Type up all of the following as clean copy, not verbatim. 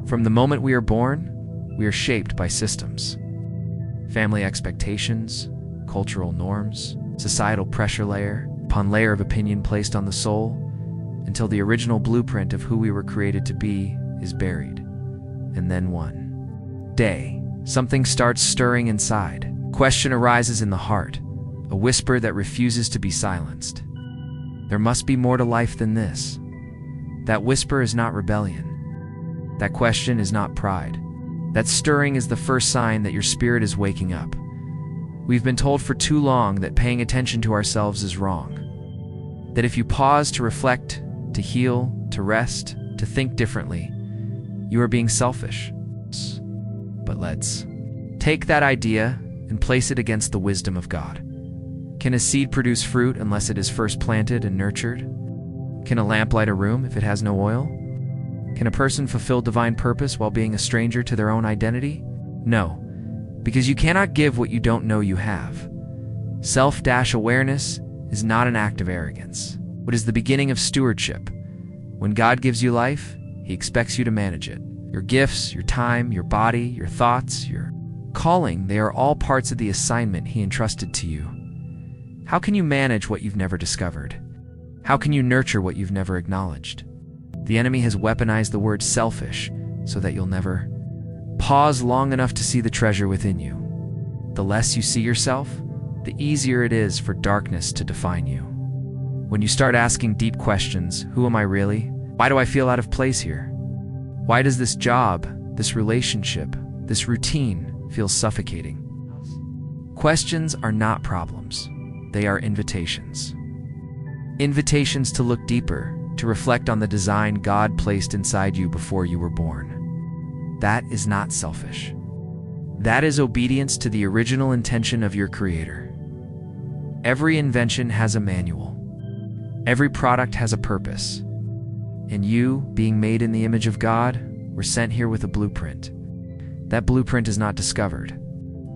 From the moment we are born, we are shaped by systems. Family expectations, cultural norms, societal pressure layer upon layer of opinion placed on the soul, until the original blueprint of who we were created to be is buried. And then one day, something starts stirring inside. Question arises in the heart, a whisper that refuses to be silenced. There must be more to life than this. That whisper is not rebellion. That question is not pride. That stirring is the first sign that your spirit is waking up. We've been told for too long that paying attention to ourselves is wrong. That if you pause to reflect, to heal, to rest, to think differently, you are being selfish. But let's take that idea and place it against the wisdom of God. Can a seed produce fruit unless it is first planted and nurtured? Can a lamp light a room if it has no oil? Can a person fulfill divine purpose while being a stranger to their own identity? No, because you cannot give what you don't know you have. Self-awareness is not an act of arrogance, but is the beginning of stewardship. When God gives you life, He expects you to manage it. Your gifts, your time, your body, your thoughts, your calling, they are all parts of the assignment He entrusted to you. How can you manage what you've never discovered? How can you nurture what you've never acknowledged? The enemy has weaponized the word selfish so that you'll never pause long enough to see the treasure within you. The less you see yourself, the easier it is for darkness to define you. When you start asking deep questions, who am I really? Why do I feel out of place here? Why does this job, this relationship, this routine feel suffocating? Questions are not problems. They are invitations. Invitations to look deeper, to reflect on the design God placed inside you before you were born. That is not selfish. That is obedience to the original intention of your Creator. Every invention has a manual. Every product has a purpose. And you, being made in the image of God, were sent here with a blueprint. That blueprint is not discovered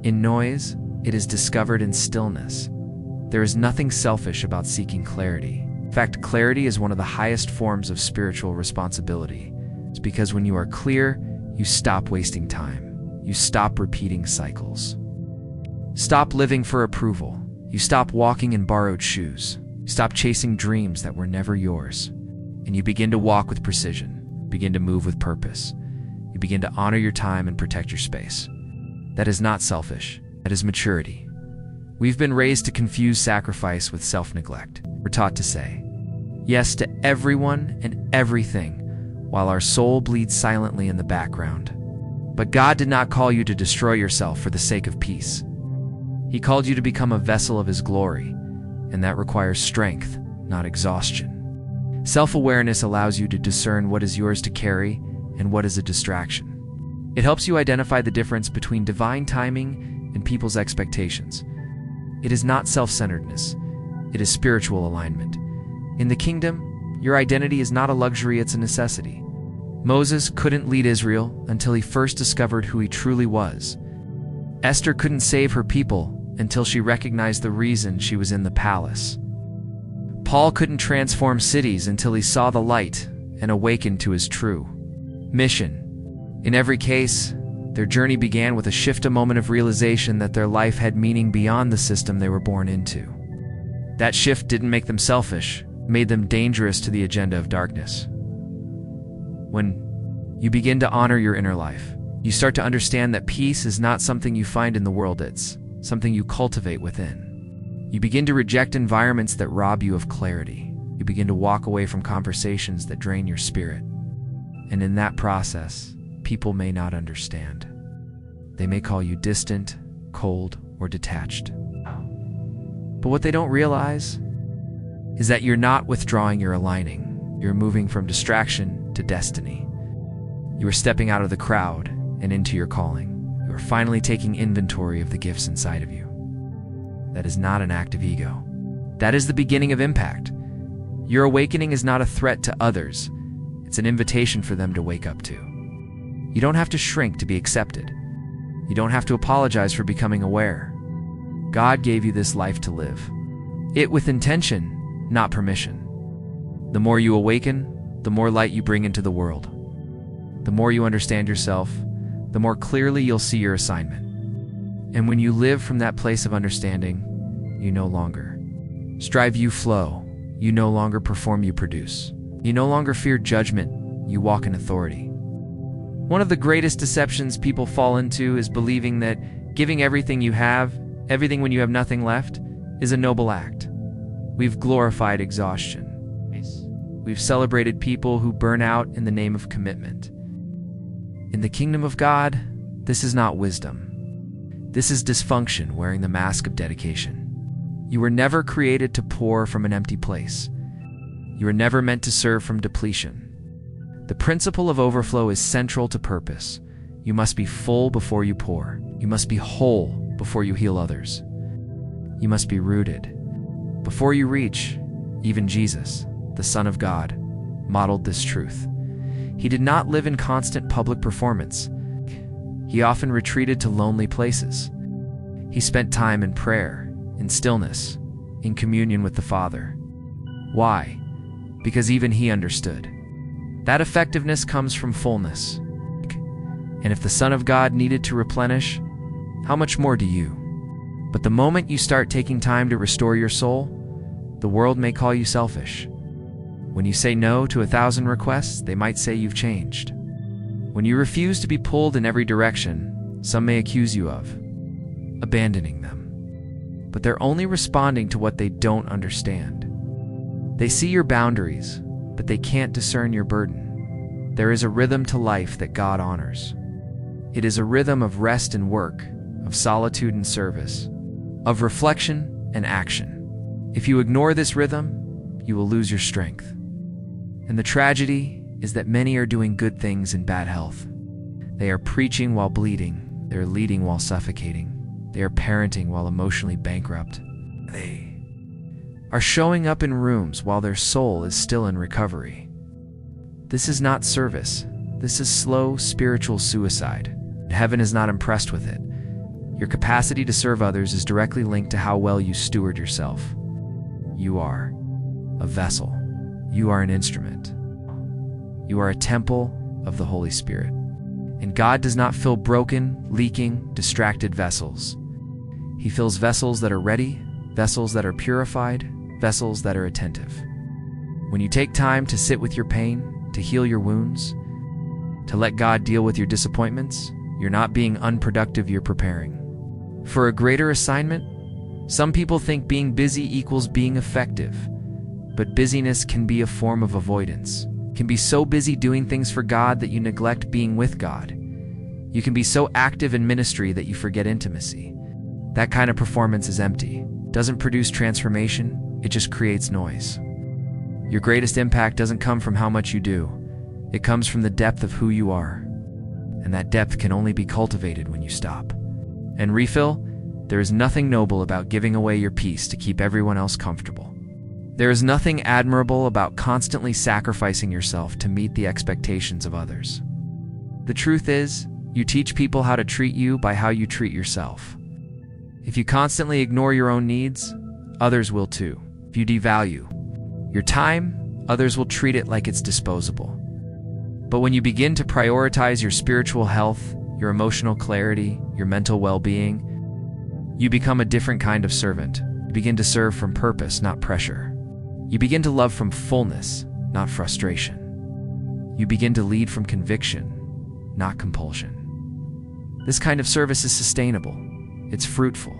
in noise, it is discovered in stillness. There is nothing selfish about seeking clarity. In fact, clarity is one of the highest forms of spiritual responsibility. It's because when you are clear, you stop wasting time. You stop repeating cycles. Stop living for approval. You stop walking in borrowed shoes. You stop chasing dreams that were never yours. And you begin to walk with precision, begin to move with purpose. You begin to honor your time and protect your space. That is not selfish. That is maturity. We've been raised to confuse sacrifice with self-neglect. We're taught to say yes to everyone and everything while our soul bleeds silently in the background. But God did not call you to destroy yourself for the sake of peace. He called you to become a vessel of His glory, and that requires strength, not exhaustion. Self-awareness allows you to discern what is yours to carry and what is a distraction. It helps you identify the difference between divine timing and people's expectations. It is not self-centeredness. It is spiritual alignment. In the kingdom, your identity is not a luxury, it's a necessity. Moses couldn't lead Israel until he first discovered who he truly was. Esther couldn't save her people until she recognized the reason she was in the palace. Paul couldn't transform cities until he saw the light and awakened to his true mission. In every case, their journey began with a shift, a moment of realization that their life had meaning beyond the system they were born into. That shift didn't make them selfish, made them dangerous to the agenda of darkness. When you begin to honor your inner life, you start to understand that peace is not something you find in the world, it's something you cultivate within. You begin to reject environments that rob you of clarity. You begin to walk away from conversations that drain your spirit. And in that process, people may not understand. They may call you distant, cold, or detached. But what they don't realize is that you're not withdrawing, you're aligning. You're moving from distraction to destiny. You are stepping out of the crowd and into your calling. You are finally taking inventory of the gifts inside of you. That is not an act of ego. That is the beginning of impact. Your awakening is not a threat to others. It's an invitation for them to wake up to. You don't have to shrink to be accepted. You don't have to apologize for becoming aware. God gave you this life to live. It with intention, not permission. The more you awaken, the more light you bring into the world. The more you understand yourself, the more clearly you'll see your assignment. And when you live from that place of understanding, you no longer strive, you flow. You no longer perform, you produce. You no longer fear judgment, you walk in authority. One of the greatest deceptions people fall into is believing that giving everything you have, everything when you have nothing left, is a noble act. We've glorified exhaustion. We've celebrated people who burn out in the name of commitment. In the kingdom of God, this is not wisdom. This is dysfunction wearing the mask of dedication. You were never created to pour from an empty place. You were never meant to serve from depletion. The principle of overflow is central to purpose. You must be full before you pour. You must be whole before you heal others. You must be rooted before you reach. Even Jesus, the Son of God, modeled this truth. He did not live in constant public performance. He often retreated to lonely places. He spent time in prayer, in stillness, in communion with the Father. Why? Because even he understood. That effectiveness comes from fullness. And if the Son of God needed to replenish, how much more do you? But the moment you start taking time to restore your soul, the world may call you selfish. When you say no to 1,000 requests, they might say you've changed. When you refuse to be pulled in every direction, some may accuse you of abandoning them. But they're only responding to what they don't understand. They see your boundaries, but they can't discern your burden. There is a rhythm to life that God honors. It is a rhythm of rest and work, of solitude and service, of reflection and action. If you ignore this rhythm, you will lose your strength. And the tragedy is that many are doing good things in bad health. They are preaching while bleeding. They are leading while suffocating. They are parenting while emotionally bankrupt. They are showing up in rooms while their soul is still in recovery. This is not service. This is slow spiritual suicide. Heaven is not impressed with it. Your capacity to serve others is directly linked to how well you steward yourself. You are a vessel. You are an instrument. You are a temple of the Holy Spirit. And God does not fill broken, leaking, distracted vessels. He fills vessels that are ready, vessels that are purified, vessels that are attentive. When you take time to sit with your pain, to heal your wounds, to let God deal with your disappointments, you're not being unproductive, you're preparing for a greater assignment. Some people think being busy equals being effective, but busyness can be a form of avoidance. You can be so busy doing things for God that you neglect being with God. You can be so active in ministry that you forget intimacy. That kind of performance is empty, doesn't produce transformation, it just creates noise. Your greatest impact doesn't come from how much you do. It comes from the depth of who you are. And that depth can only be cultivated when you stop and refill. There is nothing noble about giving away your peace to keep everyone else comfortable. There is nothing admirable about constantly sacrificing yourself to meet the expectations of others. The truth is, you teach people how to treat you by how you treat yourself. If you constantly ignore your own needs, others will too. If you devalue your time, others will treat it like it's disposable. But when you begin to prioritize your spiritual health, your emotional clarity, your mental well-being, you become a different kind of servant. You begin to serve from purpose, not pressure. You begin to love from fullness, not frustration. You begin to lead from conviction, not compulsion. This kind of service is sustainable. It's fruitful.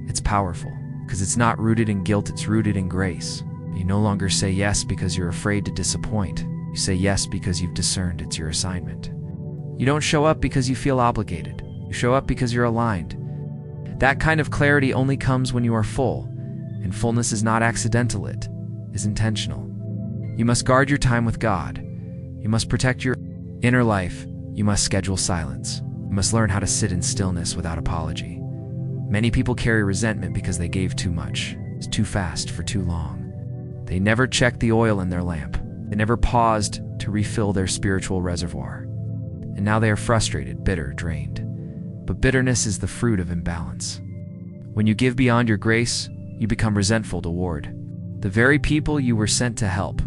It's powerful. Because it's not rooted in guilt, it's rooted in grace. You no longer say yes because you're afraid to disappoint. You say yes because you've discerned it's your assignment. You don't show up because you feel obligated. You show up because you're aligned. That kind of clarity only comes when you are full, and fullness is not accidental, it is intentional. You must guard your time with God. You must protect your inner life. You must schedule silence. You must learn how to sit in stillness without apology. Many people carry resentment because they gave too much. It's too fast for too long. They never checked the oil in their lamp. They never paused to refill their spiritual reservoir. And now they are frustrated, bitter, drained. But bitterness is the fruit of imbalance. When you give beyond your grace, you become resentful toward the very people you were sent to help.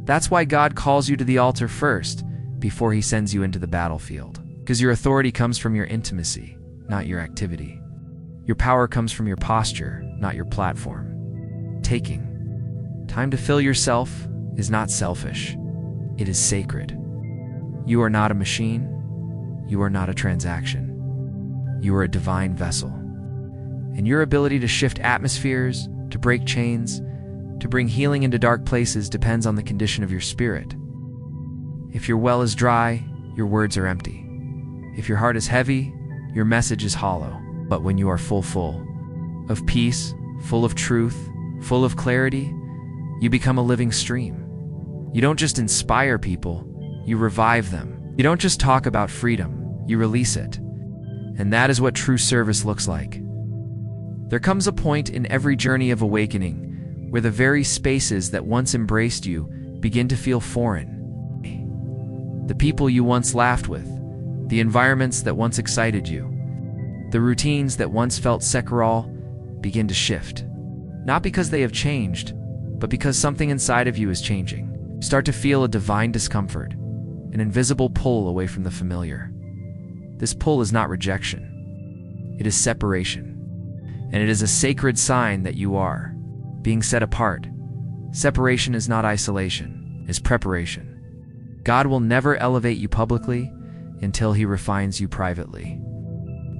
That's why God calls you to the altar first, before he sends you into the battlefield. Because your authority comes from your intimacy, not your activity. Your power comes from your posture, not your platform. Taking time to fill yourself is not selfish. It is sacred. You are not a machine. You are not a transaction. You are a divine vessel. And your ability to shift atmospheres, to break chains, to bring healing into dark places depends on the condition of your spirit. If your well is dry, your words are empty. If your heart is heavy, your message is hollow. But when you are full of peace, full of truth, full of clarity, you become a living stream. You don't just inspire people, you revive them. You don't just talk about freedom, you release it. And that is what true service looks like. There comes a point in every journey of awakening where the very spaces that once embraced you begin to feel foreign. The people you once laughed with, the environments that once excited you, the routines that once felt sacral begin to shift. Not because they have changed, but because something inside of you is changing. You start to feel a divine discomfort, an invisible pull away from the familiar. This pull is not rejection. It is separation. And it is a sacred sign that you are being set apart. Separation is not isolation, it's preparation. God will never elevate you publicly until he refines you privately.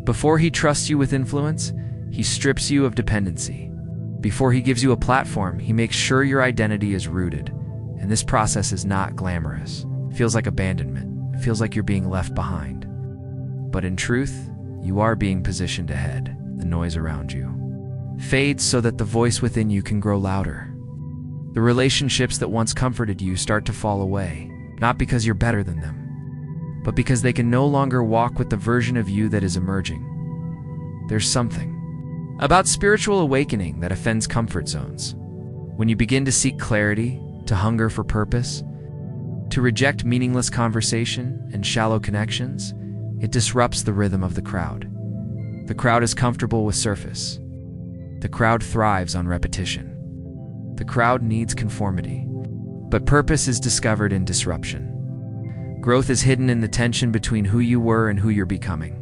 Before he trusts you with influence, he strips you of dependency. Before he gives you a platform, he makes sure your identity is rooted. And this process is not glamorous. It feels like abandonment. It feels like you're being left behind. But in truth, you are being positioned ahead. The noise around you fades so that the voice within you can grow louder. The relationships that once comforted you start to fall away, not because you're better than them, but because they can no longer walk with the version of you that is emerging. There's something about spiritual awakening that offends comfort zones. When you begin to seek clarity, to hunger for purpose, to reject meaningless conversation and shallow connections, it disrupts the rhythm of the crowd. The crowd is comfortable with surface. The crowd thrives on repetition. The crowd needs conformity. But purpose is discovered in disruption. Growth is hidden in the tension between who you were and who you're becoming.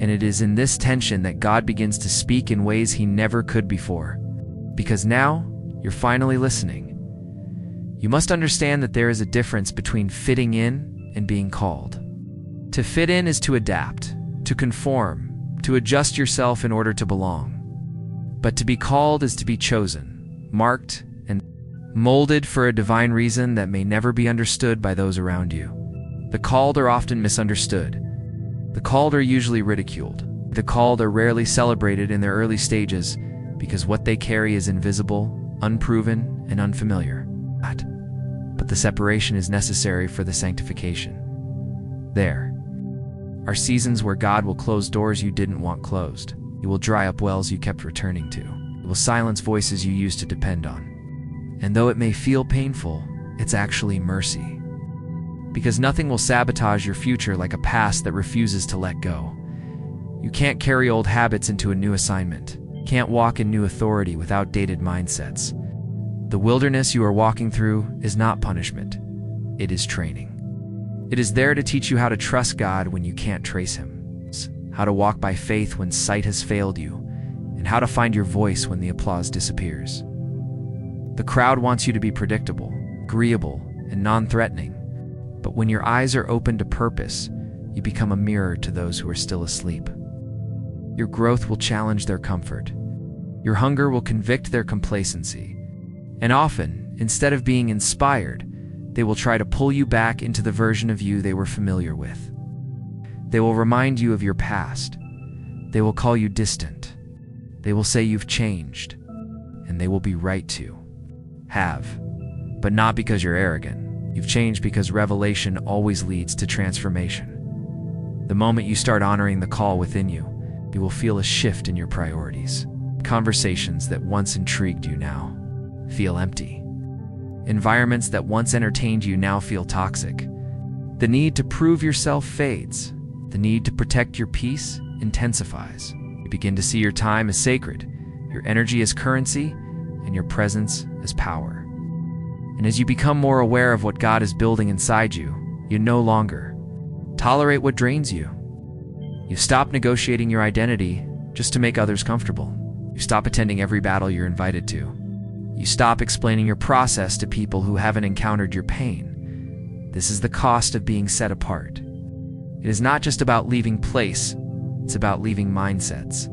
And it is in this tension that God begins to speak in ways he never could before. Because now, you're finally listening. You must understand that there is a difference between fitting in and being called. To fit in is to adapt, to conform, to adjust yourself in order to belong. But to be called is to be chosen, marked, and molded for a divine reason that may never be understood by those around you. The called are often misunderstood. The called are usually ridiculed. The called are rarely celebrated in their early stages because what they carry is invisible, unproven, and unfamiliar. But the separation is necessary for the sanctification. There are seasons where God will close doors you didn't want closed. He will dry up wells you kept returning to. He will silence voices you used to depend on. And though it may feel painful, it's actually mercy. Because nothing will sabotage your future like a past that refuses to let go. You can't carry old habits into a new assignment. You can't walk in new authority with outdated mindsets. The wilderness you are walking through is not punishment. It is training. It is there to teach you how to trust God when you can't trace him, how to walk by faith when sight has failed you, and how to find your voice when the applause disappears. The crowd wants you to be predictable, agreeable, and non-threatening. But when your eyes are open to purpose, you become a mirror to those who are still asleep. Your growth will challenge their comfort. Your hunger will convict their complacency. And often, instead of being inspired, they will try to pull you back into the version of you they were familiar with. They will remind you of your past. They will call you distant. They will say you've changed. And they will be right to have. But not because you're arrogant. You've changed because revelation always leads to transformation. The moment you start honoring the call within you, you will feel a shift in your priorities. Conversations that once intrigued you now feel empty. Environments that once entertained you now feel toxic. The need to prove yourself fades. The need to protect your peace intensifies. You begin to see your time as sacred, your energy as currency, and your presence as power. And as you become more aware of what God is building inside you, You no longer tolerate what drains you. You stop negotiating your identity just to make others comfortable. You stop attending every battle you're invited to. You stop explaining your process to people who haven't encountered your pain. This is the cost of being set apart. It is not just about leaving place, it's about leaving mindsets.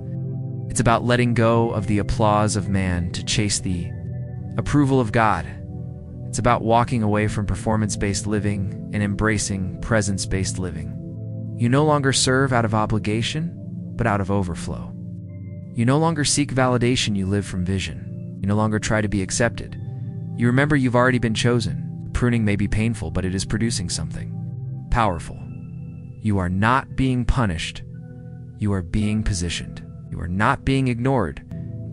It's about letting go of the applause of man to chase the approval of God. It's about walking away from performance-based living and embracing presence-based living. You no longer serve out of obligation, but out of overflow. You no longer seek validation, you live from vision. You no longer try to be accepted. You remember you've already been chosen. Pruning may be painful, but it is producing something powerful. You are not being punished. You are being positioned. You are not being ignored.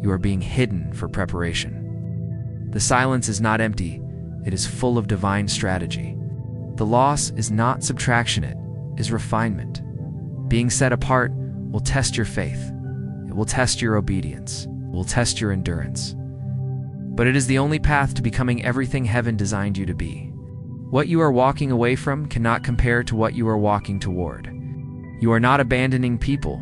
You are being hidden for preparation. The silence is not empty. It is full of divine strategy. The loss is not subtraction, it is refinement. Being set apart will test your faith. It will test your obedience. It will test your endurance. But it is the only path to becoming everything heaven designed you to be. What you are walking away from cannot compare to what you are walking toward. You are not abandoning people.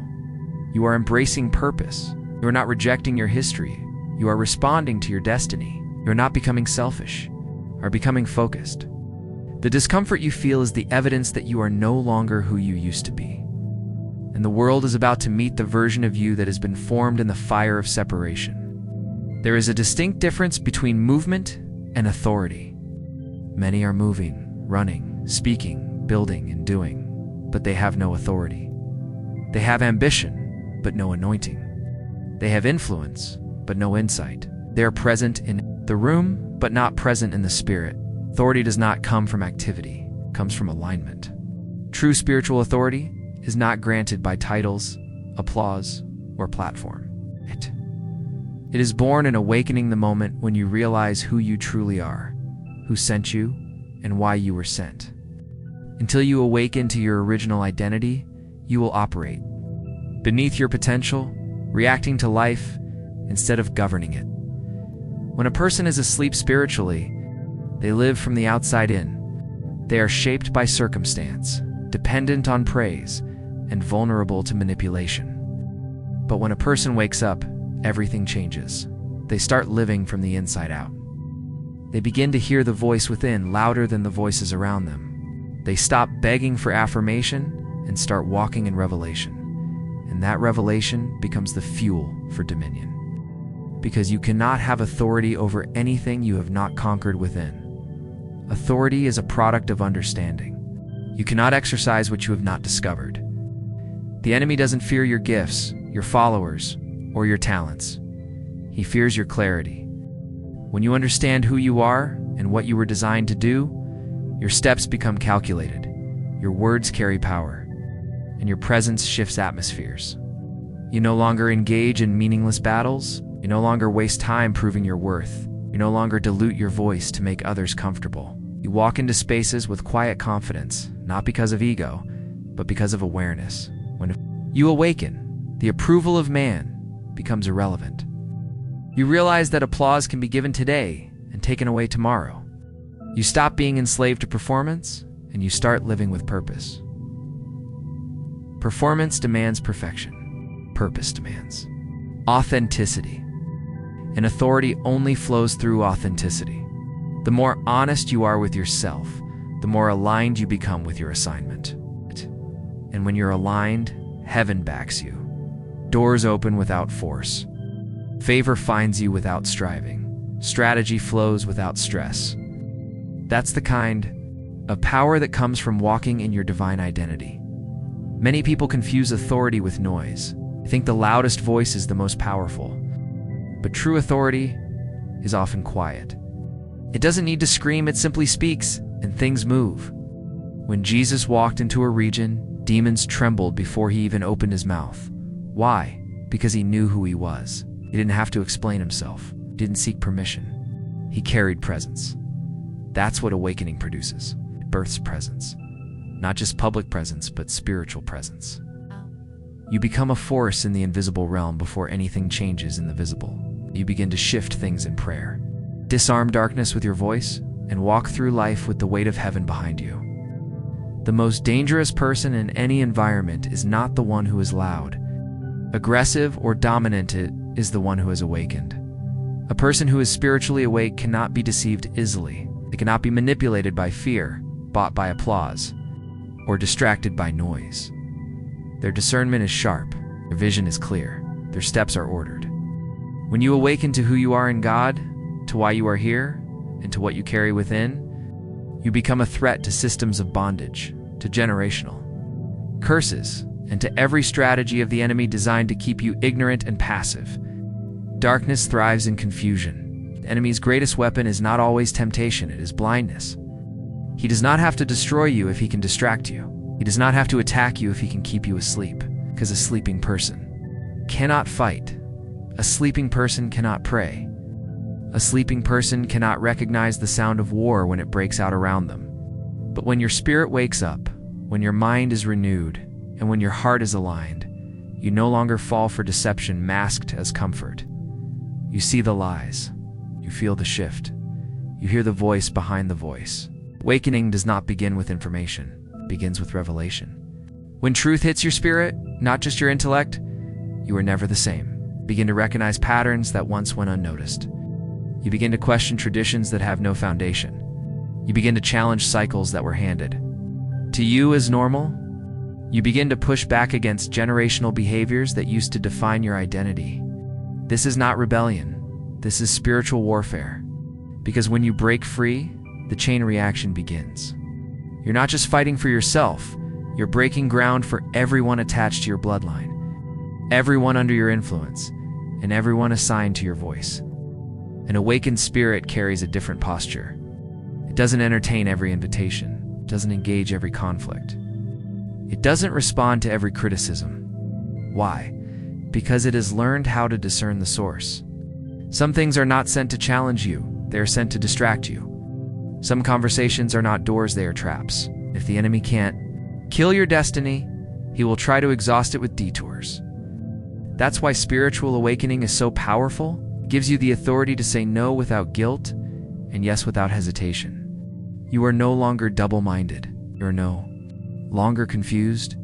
You are embracing purpose. You are not rejecting your history. You are responding to your destiny. You are not becoming selfish. You are becoming focused. The discomfort you feel is the evidence that you are no longer who you used to be. And the world is about to meet the version of you that has been formed in the fire of separation. There is a distinct difference between movement and authority. Many are moving, running, speaking, building, and doing, but they have no authority. They have ambition, but no anointing. They have influence, but no insight. They are present in the room, but not present in the spirit. Authority does not come from activity, it comes from alignment. True spiritual authority is not granted by titles, applause, or platform. It is born in awakening the moment when you realize who you truly are, who sent you, and why you were sent. Until you awaken to your original identity, you will operate beneath your potential, reacting to life instead of governing it. When a person is asleep spiritually, they live from the outside in. They are shaped by circumstance, dependent on praise, and vulnerable to manipulation. But when a person wakes up, everything changes. They start living from the inside out. They begin to hear the voice within louder than the voices around them. They stop begging for affirmation and start walking in revelation. And that revelation becomes the fuel for dominion. Because you cannot have authority over anything you have not conquered within. Authority is a product of understanding. You cannot exercise what you have not discovered. The enemy doesn't fear your gifts, your followers, or your talents. He fears your clarity. When you understand who you are and what you were designed to do, your steps become calculated, your words carry power, and your presence shifts atmospheres. You no longer engage in meaningless battles. You no longer waste time proving your worth. You no longer dilute your voice to make others comfortable. You walk into spaces with quiet confidence, not because of ego, but because of awareness. When you awaken, the approval of man becomes irrelevant. You realize that applause can be given today and taken away tomorrow. You stop being enslaved to performance, and you start living with purpose. Performance demands perfection. Purpose demands authenticity. And authority only flows through authenticity. The more honest you are with yourself, the more aligned you become with your assignment. And when you're aligned, heaven backs you. Doors open without force. Favor finds you without striving. Strategy flows without stress. That's the kind of power that comes from walking in your divine identity. Many people confuse authority with noise. They think the loudest voice is the most powerful. But true authority is often quiet. It doesn't need to scream, it simply speaks, and things move. When Jesus walked into a region, demons trembled before he even opened his mouth. Why? Because he knew who he was. He didn't have to explain himself. He didn't seek permission. He carried presence. That's what awakening produces. It births presence. Not just public presence, but spiritual presence. You become a force in the invisible realm before anything changes in the visible. You begin to shift things in prayer. Disarm darkness with your voice and walk through life with the weight of heaven behind you. The most dangerous person in any environment is not the one who is loud, aggressive, or dominant. It is the one who has awakened. A person who is spiritually awake cannot be deceived easily. They cannot be manipulated by fear, bought by applause, or distracted by noise. Their discernment is sharp, their vision is clear, their steps are ordered. When you awaken to who you are in God, to why you are here, and to what you carry within, you become a threat to systems of bondage, to generational curses, and to every strategy of the enemy designed to keep you ignorant and passive. Darkness thrives in confusion. The enemy's greatest weapon is not always temptation, it is blindness. He does not have to destroy you if he can distract you. He does not have to attack you if he can keep you asleep, because a sleeping person cannot fight. A sleeping person cannot pray. A sleeping person cannot recognize the sound of war when it breaks out around them. But when your spirit wakes up, when your mind is renewed, and when your heart is aligned, you no longer fall for deception masked as comfort. You see the lies. You feel the shift. You hear the voice behind the voice. Awakening does not begin with information. It begins with revelation. When truth hits your spirit, not just your intellect, you are never the same. Begin to recognize patterns that once went unnoticed. You begin to question traditions that have no foundation. You begin to challenge cycles that were handed to you as normal. You begin to push back against generational behaviors that used to define your identity. This is not rebellion. This is spiritual warfare. Because when you break free, the chain reaction begins. You're not just fighting for yourself, you're breaking ground for everyone attached to your bloodline, everyone under your influence, and everyone assigned to your voice. An awakened spirit carries a different posture. It doesn't entertain every invitation. It doesn't engage every conflict. It doesn't respond to every criticism. Why? Because it has learned how to discern the source. Some things are not sent to challenge you. They are sent to distract you. Some conversations are not doors, they are traps. If the enemy can't kill your destiny, he will try to exhaust it with detours. That's why spiritual awakening is so powerful. It gives you the authority to say no without guilt and yes without hesitation. You are no longer double-minded. You are no longer confused.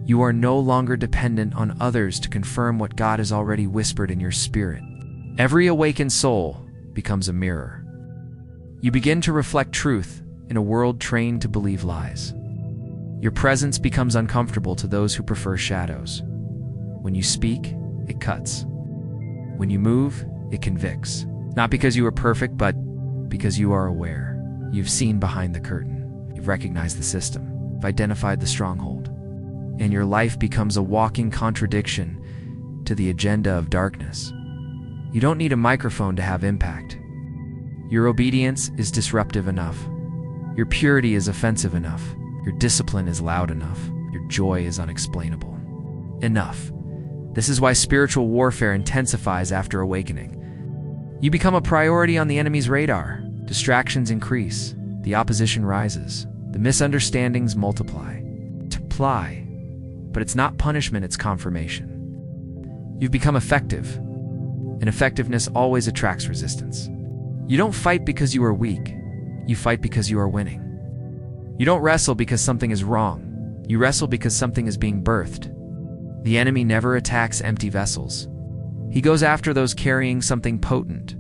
You are no longer dependent on others to confirm what God has already whispered in your spirit. Every awakened soul becomes a mirror. You begin to reflect truth in a world trained to believe lies. Your presence becomes uncomfortable to those who prefer shadows. When you speak, it cuts. When you move, it convicts. Not because you are perfect, but because you are aware. You've seen behind the curtain. You've recognized the system. You've identified the stronghold. And your life becomes a walking contradiction to the agenda of darkness. You don't need a microphone to have impact. Your obedience is disruptive enough. Your purity is offensive enough. Your discipline is loud enough. Your joy is unexplainable enough. This is why spiritual warfare intensifies after awakening. You become a priority on the enemy's radar. Distractions increase. The opposition rises. The misunderstandings multiply. But it's not punishment, it's confirmation. You've become effective, and effectiveness always attracts resistance. You don't fight because you are weak. You fight because you are winning. You don't wrestle because something is wrong. You wrestle because something is being birthed. The enemy never attacks empty vessels. He goes after those carrying something potent,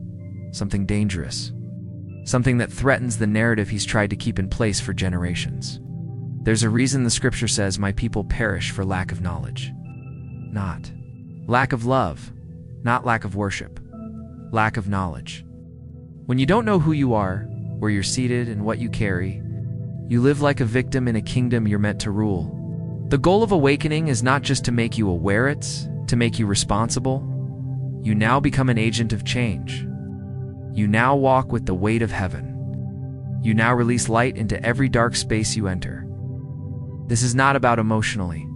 something dangerous, something that threatens the narrative he's tried to keep in place for generations. There's a reason the scripture says, "My people perish for lack of knowledge." Not lack of love, not lack of worship, lack of knowledge. When you don't know who you are, where you're seated, and what you carry, you live like a victim in a kingdom you're meant to rule. The goal of awakening is not just to make you aware, it's to make you responsible. You now become an agent of change. You now walk with the weight of heaven. You now release light into every dark space you enter. This is not about emotionally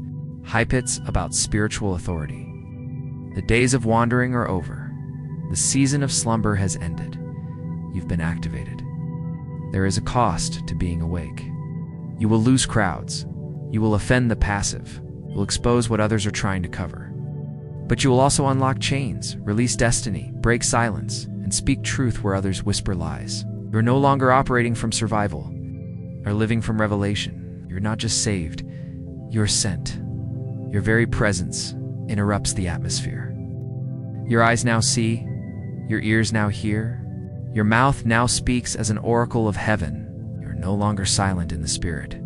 hype, it's about spiritual authority. The days of wandering are over. The season of slumber has ended. You've been activated. There is a cost to being awake. You will lose crowds. You will offend the passive. You will expose what others are trying to cover. But you will also unlock chains, release destiny, break silence, and speak truth where others whisper lies. You're no longer operating from survival or living from revelation. You're not just saved, you're sent. Your very presence interrupts the atmosphere. Your eyes now see, your ears now hear, your mouth now speaks as an oracle of heaven. You're no longer silent in the spirit.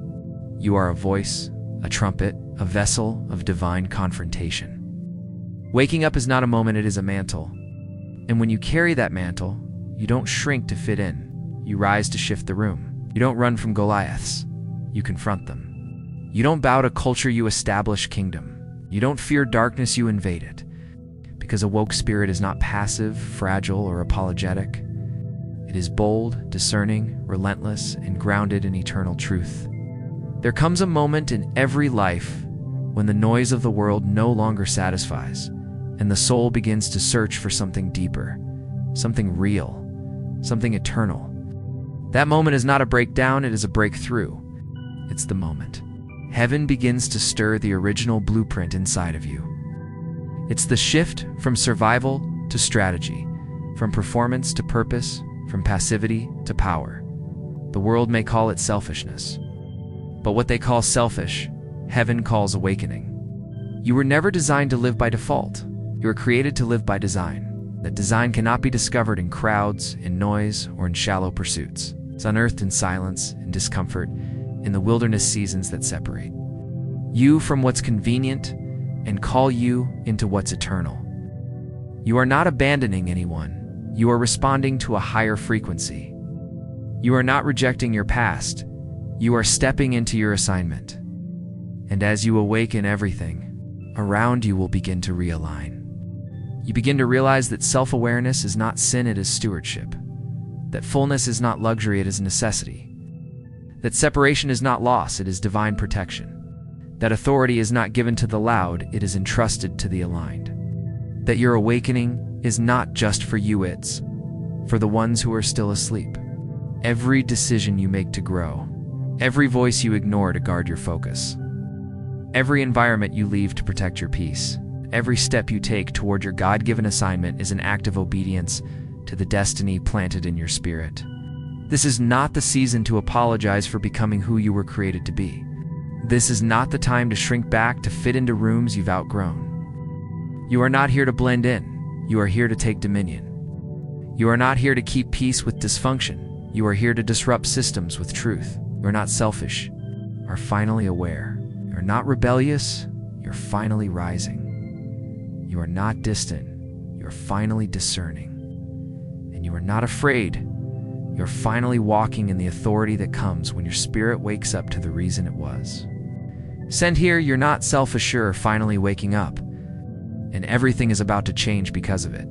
You are a voice, a trumpet, a vessel of divine confrontation. Waking up is not a moment, it is a mantle. And when you carry that mantle, you don't shrink to fit in. You rise to shift the room. You don't run from Goliaths. You confront them. You don't bow to culture, you establish kingdom. You don't fear darkness, you invade it. Because a woke spirit is not passive, fragile, or apologetic. It is bold, discerning, relentless, and grounded in eternal truth. There comes a moment in every life when the noise of the world no longer satisfies, and the soul begins to search for something deeper, something real, something eternal. That moment is not a breakdown, it is a breakthrough. It's the moment. Heaven begins to stir the original blueprint inside of you. It's the shift from survival to strategy, from performance to purpose, from passivity to power. The world may call it selfishness, but what they call selfish, heaven calls awakening. You were never designed to live by default. You were created to live by design. That design cannot be discovered in crowds, in noise, or in shallow pursuits. It's unearthed in silence, in discomfort, in the wilderness seasons that separate you from what's convenient and call you into what's eternal. You are not abandoning anyone. You are responding to a higher frequency. You are not rejecting your past. You are stepping into your assignment. And as you awaken, everything around you will begin to realign. You begin to realize that self-awareness is not sin, it is stewardship. That fullness is not luxury, it is necessity. That separation is not loss, it is divine protection. That authority is not given to the loud, it is entrusted to the aligned. That your awakening is not just for you, it's for the ones who are still asleep. Every decision you make to grow, every voice you ignore to guard your focus, every environment you leave to protect your peace, every step you take toward your God-given assignment is an act of obedience to the destiny planted in your spirit. This is not the season to apologize for becoming who you were created to be. This is not the time to shrink back to fit into rooms you've outgrown. You are not here to blend in. You are here to take dominion. You are not here to keep peace with dysfunction. You are here to disrupt systems with truth. You are not selfish. You are finally aware. You are not rebellious. You are finally rising. You are not distant. You are finally discerning. And you are not afraid. You're finally walking in the authority that comes when your spirit wakes up to the reason it was. Sent here, you're not self-assured, finally waking up, and everything is about to change because of it.